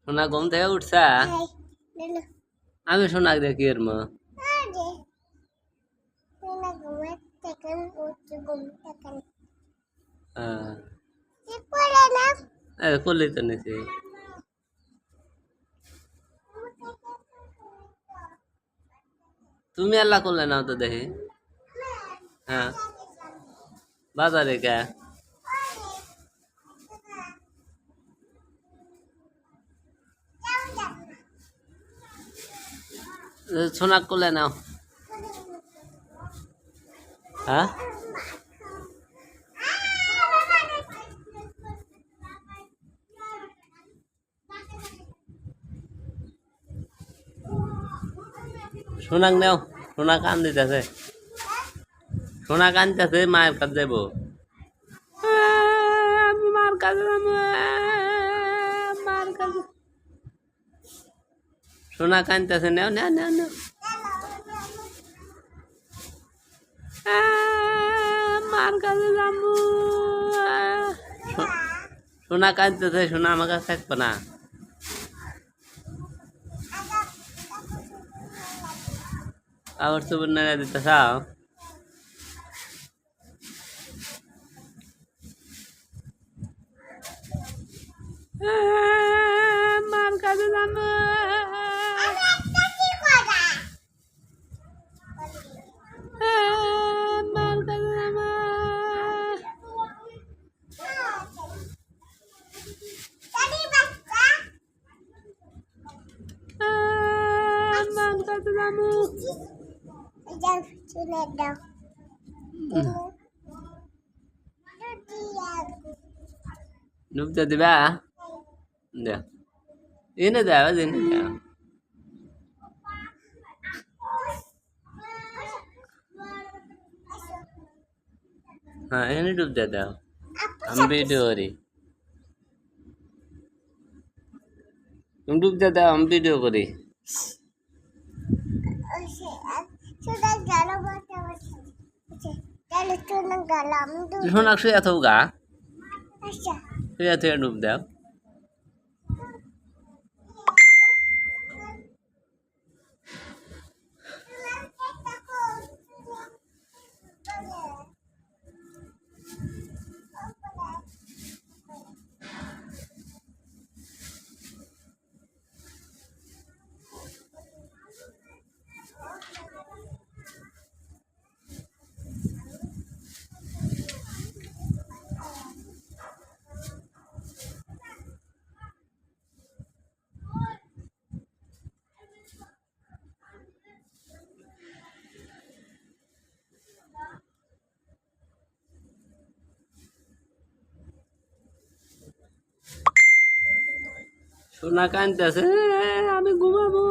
সোনা ঘুম থেকে উঠছা? আমি সোনা দেখি এর মা করলি তো নিছি। তুমি আল্লাহ করলে নাও তো দেখি। হ্যাঁ বাজারে কে সোনা করলে নাও। হ্যাঁ সোনাক নাও। সোনা কান দিতেছে, সোনা কানতেছে, মায়ের কাছে যাইব। মার কাছে মার কাছে সোনা কানতেছে। নেও নেও নেও নেও। মার কাছে যাবো। সোনা কানতেছে, সোনা আমার কাছে থাকবে না। আবার সুবর নাড়া দিতে চাও? মার কাছে যাবো। মার কাছে যাবো। মার কাছে যাবো। ডুবতে দিবা? দে এনে দেওয়া এনে দেওয়া। হ্যাঁ এনে ডুবতে দাও। আমি ভিডিও করি। তুমি ডুবতে দাও, আমি ভিডিও করি। সোনা শুয়ে থাকো গা, শুয়ে থেকে ডুব দাও। সোনা কানতেছে, আমি ঘুমাবো।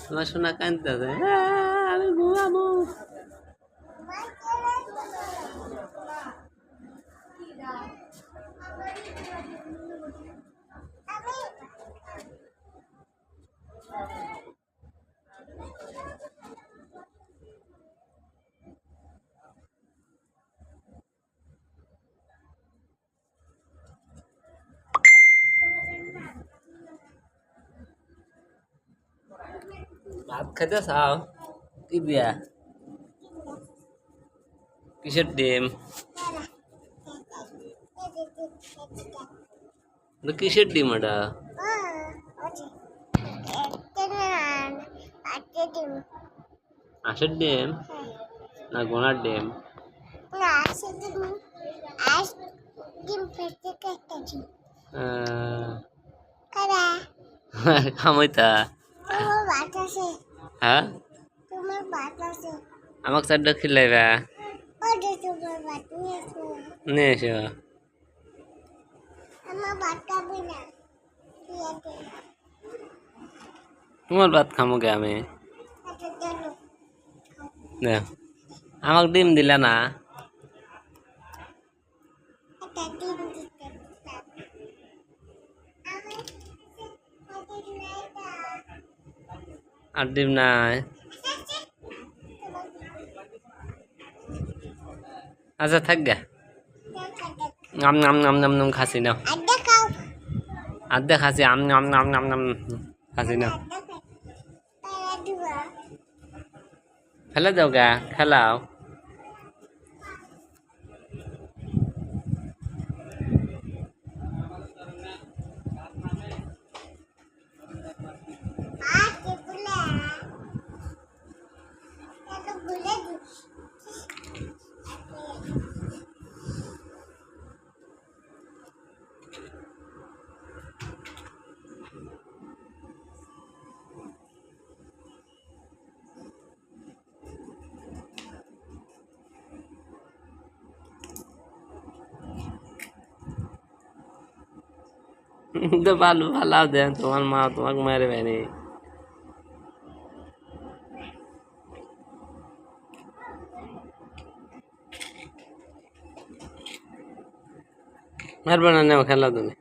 তোমার সোনা কানতেছে, আমি ঘুমাবো। ভাত খেতে চাও? কি দিয়া? কিসের ডিম? কিসের ডিম ওটা? হাঁসের ডিম না ঘোড়ার ডিম? খামইতা। হ্যাঁ আমাকে চারটা খিলাইবা নিয়ে এসো। তোমার ভাত খামো কে আমি? আমাকে ডিম দিলা না? আর ডিম নাই? আচ্ছা থাক গা। নাম নাম নাম নাম নাম খাসি নাও আর্ধেক খাসি আম নাম নাম নাম নাম খাসি নাও ফেলে দাও গা খেলাও তো ভালো ভালো দেন তোমার মা তোমাকে মারবে নি মারবে না নেও খেলা তুমি